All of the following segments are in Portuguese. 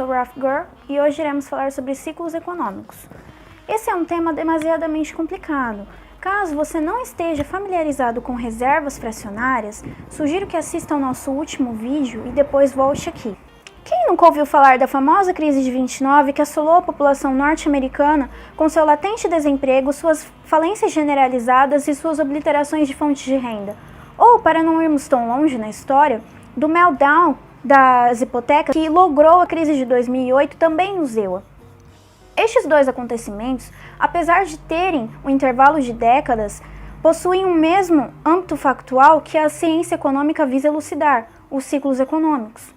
sou Raf Gur e hoje iremos falar sobre ciclos econômicos. Esse é um tema demasiadamente complicado. Caso você não esteja familiarizado com reservas fracionárias, sugiro que assista ao nosso último vídeo e depois volte aqui. Quem nunca ouviu falar da famosa crise de 29 que assolou a população norte-americana com seu latente desemprego, suas falências generalizadas e suas obliterações de fontes de renda? Ou, para não irmos tão longe na história, do meltdown das hipotecas que logrou a crise de 2008 também nos EUA. Estes dois acontecimentos, apesar de terem um intervalo de décadas, possuem o mesmo âmbito factual que a ciência econômica visa elucidar, os ciclos econômicos.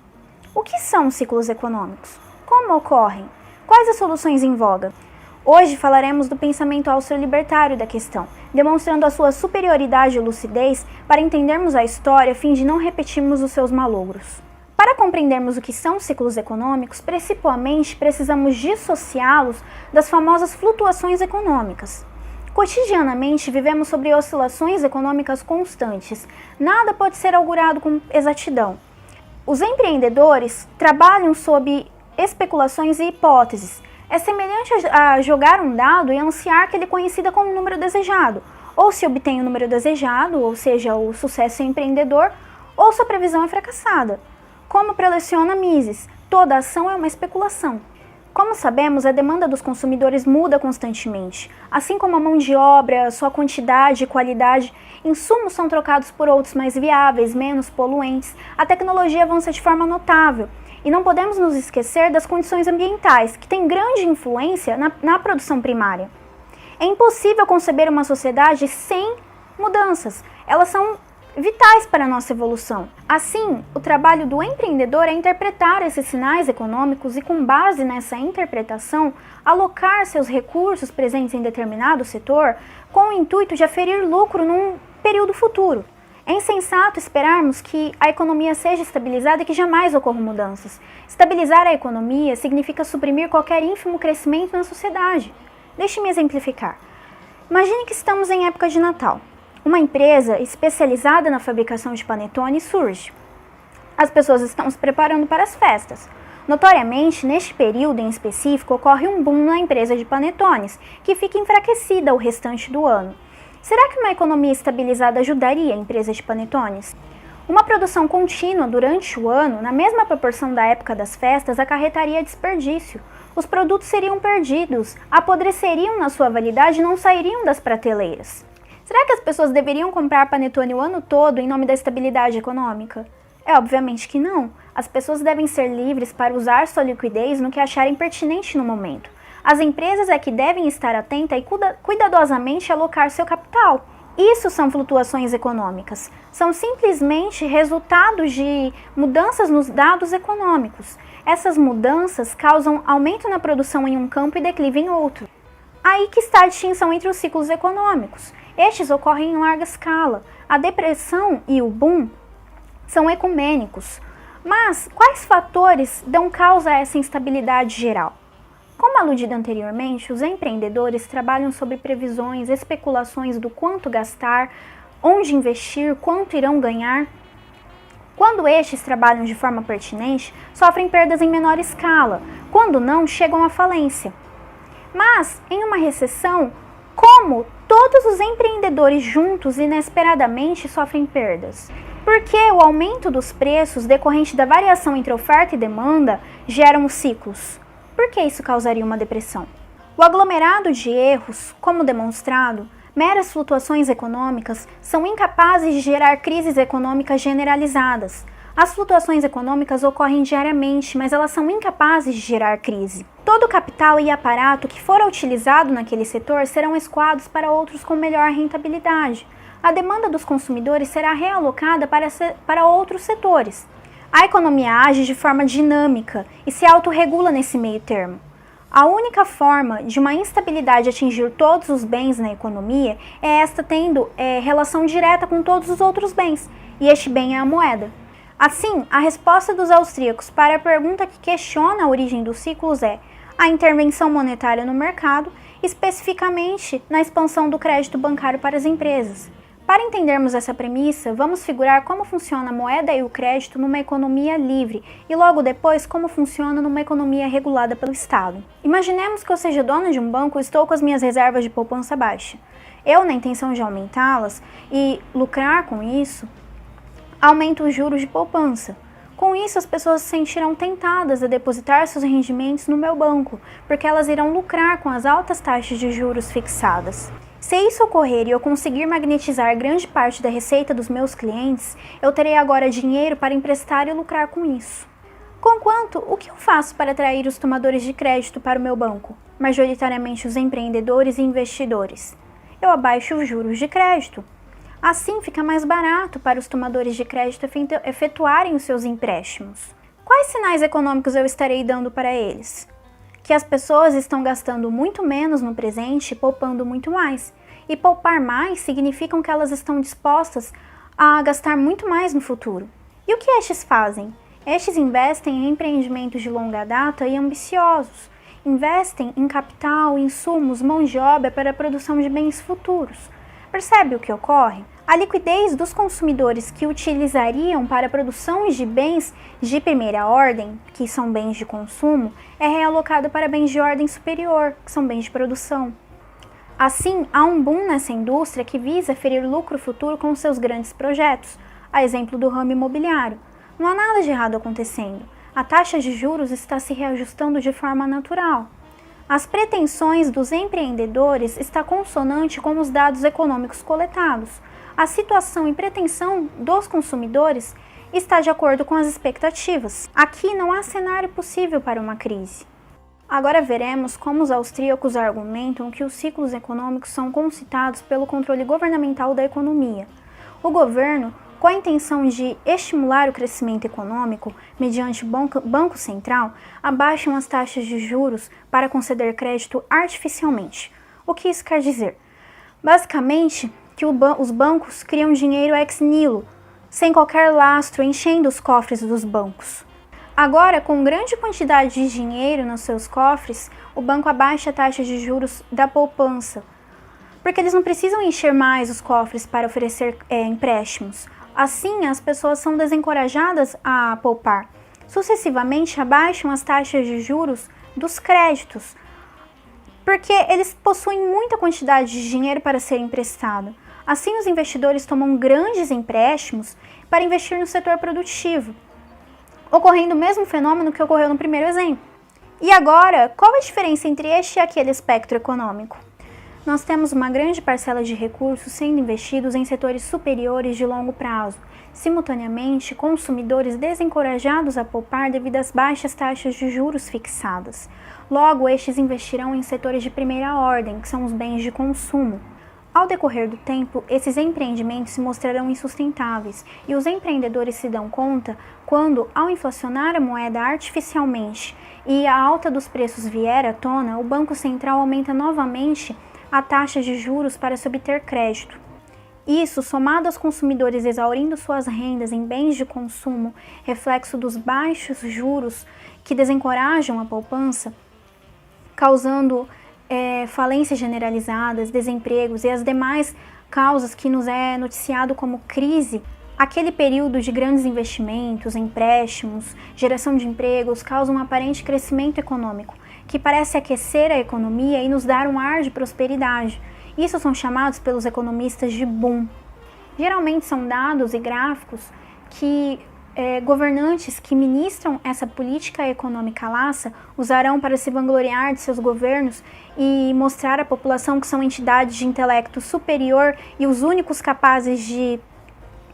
O que são os ciclos econômicos? Como ocorrem? Quais as soluções em voga? Hoje falaremos do pensamento austro-libertário da questão, demonstrando a sua superioridade e lucidez para entendermos a história a fim de não repetirmos os seus malogros. Para compreendermos o que são ciclos econômicos, principalmente precisamos dissociá-los das famosas flutuações econômicas. Cotidianamente vivemos sobre oscilações econômicas constantes. Nada pode ser augurado com exatidão. Os empreendedores trabalham sob especulações e hipóteses. É semelhante a jogar um dado e ansiar que ele coincida com o número desejado. Ou se obtém o número desejado, ou seja, o sucesso empreendedor, ou sua previsão é fracassada. Como preleciona Mises, toda ação é uma especulação. Como sabemos, a demanda dos consumidores muda constantemente. Assim como a mão de obra, sua quantidade e qualidade, insumos são trocados por outros mais viáveis, menos poluentes, a tecnologia avança de forma notável. E não podemos nos esquecer das condições ambientais, que têm grande influência na produção primária. É impossível conceber uma sociedade sem mudanças. Elas são vitais para a nossa evolução. Assim, o trabalho do empreendedor é interpretar esses sinais econômicos e, com base nessa interpretação, alocar seus recursos presentes em determinado setor com o intuito de aferir lucro num período futuro. É insensato esperarmos que a economia seja estabilizada e que jamais ocorram mudanças. Estabilizar a economia significa suprimir qualquer ínfimo crescimento na sociedade. Deixe-me exemplificar. Imagine que estamos em época de Natal. Uma empresa especializada na fabricação de panetone surge. As pessoas estão se preparando para as festas. Notoriamente, neste período em específico, ocorre um boom na empresa de panetones, que fica enfraquecida o restante do ano. Será que uma economia estabilizada ajudaria a empresa de panetones? Uma produção contínua durante o ano, na mesma proporção da época das festas, acarretaria desperdício. Os produtos seriam perdidos, apodreceriam na sua validade e não sairiam das prateleiras. Será que as pessoas deveriam comprar panetone o ano todo em nome da estabilidade econômica? É obviamente que não. As pessoas devem ser livres para usar sua liquidez no que acharem pertinente no momento. As empresas é que devem estar atentas e cuidadosamente alocar seu capital. Isso são flutuações econômicas. São simplesmente resultados de mudanças nos dados econômicos. Essas mudanças causam aumento na produção em um campo e declive em outro. Aí que está a distinção entre os ciclos econômicos. Estes ocorrem em larga escala. A depressão e o boom são ecumênicos. Mas quais fatores dão causa a essa instabilidade geral? Como aludido anteriormente, os empreendedores trabalham sobre previsões, especulações do quanto gastar, onde investir, quanto irão ganhar. Quando estes trabalham de forma pertinente, sofrem perdas em menor escala. Quando não, chegam à falência. Mas, em uma recessão, como todos os empreendedores juntos inesperadamente sofrem perdas? Porque o aumento dos preços decorrente da variação entre oferta e demanda geram os ciclos. Por que isso causaria uma depressão? O aglomerado de erros, como demonstrado, meras flutuações econômicas, são incapazes de gerar crises econômicas generalizadas. As flutuações econômicas ocorrem diariamente, mas elas são incapazes de gerar crise. Todo o capital e aparato que for utilizado naquele setor serão escoados para outros com melhor rentabilidade. A demanda dos consumidores será realocada para outros setores. A economia age de forma dinâmica e se autorregula nesse meio termo. A única forma de uma instabilidade atingir todos os bens na economia é esta tendo relação direta com todos os outros bens, e este bem é a moeda. Assim, a resposta dos austríacos para a pergunta que questiona a origem dos ciclos é a intervenção monetária no mercado, especificamente na expansão do crédito bancário para as empresas. Para entendermos essa premissa, vamos figurar como funciona a moeda e o crédito numa economia livre e logo depois como funciona numa economia regulada pelo Estado. Imaginemos que eu seja dona de um banco e estou com as minhas reservas de poupança baixa. Eu, na intenção de aumentá-las e lucrar com isso, aumento os juros de poupança. Com isso, as pessoas se sentirão tentadas a depositar seus rendimentos no meu banco, porque elas irão lucrar com as altas taxas de juros fixadas. Se isso ocorrer e eu conseguir magnetizar grande parte da receita dos meus clientes, eu terei agora dinheiro para emprestar e lucrar com isso. Conquanto, o que eu faço para atrair os tomadores de crédito para o meu banco? Majoritariamente os empreendedores e investidores. Eu abaixo os juros de crédito. Assim, fica mais barato para os tomadores de crédito efetuarem os seus empréstimos. Quais sinais econômicos eu estarei dando para eles? Que as pessoas estão gastando muito menos no presente e poupando muito mais. E poupar mais significa que elas estão dispostas a gastar muito mais no futuro. E o que estes fazem? Estes investem em empreendimentos de longa data e ambiciosos. Investem em capital, insumos, mão de obra para a produção de bens futuros. Percebe o que ocorre? A liquidez dos consumidores que utilizariam para a produção de bens de primeira ordem, que são bens de consumo, é realocada para bens de ordem superior, que são bens de produção. Assim, há um boom nessa indústria que visa ferir lucro futuro com seus grandes projetos, a exemplo do ramo imobiliário. Não há nada de errado acontecendo. A taxa de juros está se reajustando de forma natural. As pretensões dos empreendedores estão consonantes com os dados econômicos coletados. A situação e pretensão dos consumidores está de acordo com as expectativas. Aqui não há cenário possível para uma crise. Agora veremos como os austríacos argumentam que os ciclos econômicos são concitados pelo controle governamental da economia. O governo, com a intenção de estimular o crescimento econômico mediante o Banco Central, abaixam as taxas de juros para conceder crédito artificialmente. O que isso quer dizer? Basicamente, que os bancos criam dinheiro ex nihilo, sem qualquer lastro, enchendo os cofres dos bancos. Agora, com grande quantidade de dinheiro nos seus cofres, o banco abaixa a taxa de juros da poupança, porque eles não precisam encher mais os cofres para oferecer empréstimos. Assim, as pessoas são desencorajadas a poupar. Sucessivamente, abaixam as taxas de juros dos créditos, porque eles possuem muita quantidade de dinheiro para ser emprestado. Assim, os investidores tomam grandes empréstimos para investir no setor produtivo, ocorrendo o mesmo fenômeno que ocorreu no primeiro exemplo. E agora, qual a diferença entre este e aquele espectro econômico? Nós temos uma grande parcela de recursos sendo investidos em setores superiores de longo prazo. Simultaneamente, consumidores desencorajados a poupar devido às baixas taxas de juros fixadas. Logo, estes investirão em setores de primeira ordem, que são os bens de consumo. Ao decorrer do tempo, esses empreendimentos se mostrarão insustentáveis e os empreendedores se dão conta quando, ao inflacionar a moeda artificialmente e a alta dos preços vier à tona, o Banco Central aumenta novamente a taxa de juros para se obter crédito. Isso, somado aos consumidores exaurindo suas rendas em bens de consumo, reflexo dos baixos juros que desencorajam a poupança, causando falências generalizadas, desempregos e as demais causas que nos é noticiado como crise, aquele período de grandes investimentos, empréstimos, geração de empregos causa um aparente crescimento econômico, que parece aquecer a economia e nos dar um ar de prosperidade. Isso são chamados pelos economistas de boom. Geralmente são dados e gráficos que governantes que ministram essa política econômica laça usarão para se vangloriar de seus governos e mostrar à população que são entidades de intelecto superior e os únicos capazes de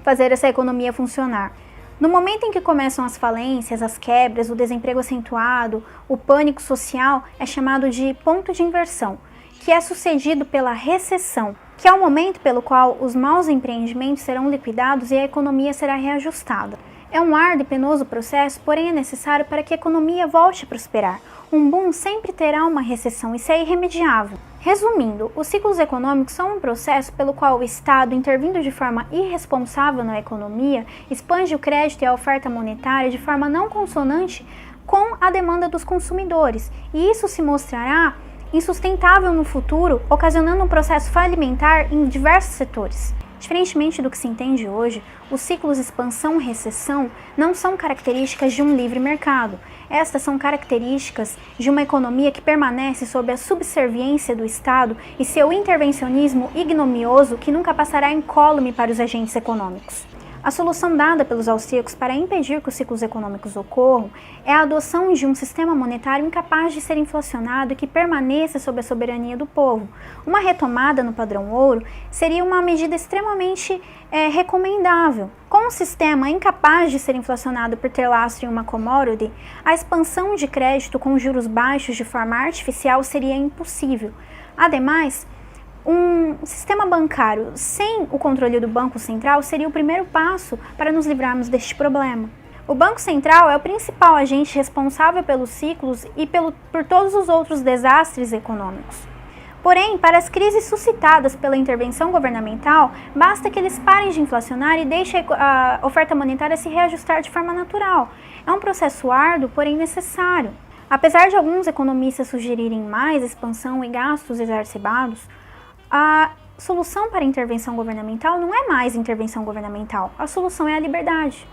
fazer essa economia funcionar. No momento em que começam as falências, as quebras, o desemprego acentuado, o pânico social é chamado de ponto de inversão, que é sucedido pela recessão, que é o momento pelo qual os maus empreendimentos serão liquidados e a economia será reajustada. É um árduo e penoso processo, porém é necessário para que a economia volte a prosperar. Um boom sempre terá uma recessão, isso é irremediável. Resumindo, os ciclos econômicos são um processo pelo qual o Estado, intervindo de forma irresponsável na economia, expande o crédito e a oferta monetária de forma não consonante com a demanda dos consumidores, e isso se mostrará insustentável no futuro, ocasionando um processo falimentar em diversos setores. Diferentemente do que se entende hoje, os ciclos expansão-recessão não são características de um livre mercado. Estas são características de uma economia que permanece sob a subserviência do Estado e seu intervencionismo ignominioso que nunca passará incólume para os agentes econômicos. A solução dada pelos austríacos para impedir que os ciclos econômicos ocorram é a adoção de um sistema monetário incapaz de ser inflacionado e que permaneça sob a soberania do povo. Uma retomada no padrão ouro seria uma medida extremamente recomendável. Com um sistema incapaz de ser inflacionado por ter lastro em uma commodity, a expansão de crédito com juros baixos de forma artificial seria impossível. Ademais, um sistema bancário sem o controle do Banco Central seria o primeiro passo para nos livrarmos deste problema. O Banco Central é o principal agente responsável pelos ciclos e por todos os outros desastres econômicos. Porém, para as crises suscitadas pela intervenção governamental, basta que eles parem de inflacionar e deixem a oferta monetária se reajustar de forma natural. É um processo árduo, porém necessário. Apesar de alguns economistas sugerirem mais expansão e gastos exacerbados, a solução para a intervenção governamental não é mais intervenção governamental, a solução é a liberdade.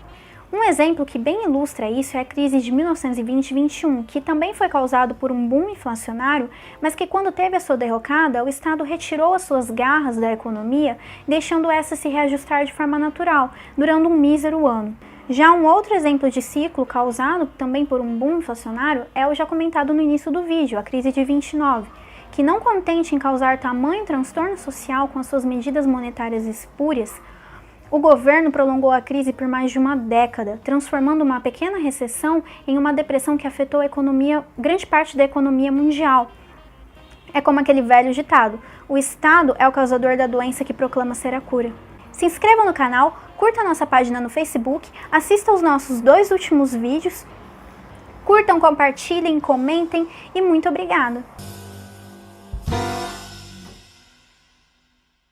Um exemplo que bem ilustra isso é a crise de 1920-21, que também foi causado por um boom inflacionário, mas que quando teve a sua derrocada, o Estado retirou as suas garras da economia, deixando essa se reajustar de forma natural, durando um mísero ano. Já um outro exemplo de ciclo causado também por um boom inflacionário é o já comentado no início do vídeo, a crise de 29, que não contente em causar tamanho transtorno social com as suas medidas monetárias espúrias, o governo prolongou a crise por mais de uma década, transformando uma pequena recessão em uma depressão que afetou a economia, grande parte da economia mundial. É como aquele velho ditado: o Estado é o causador da doença que proclama ser a cura. Se inscreva no canal, curta a nossa página no Facebook, assista aos nossos 2 últimos vídeos, curtam, compartilhem, comentem e muito obrigada!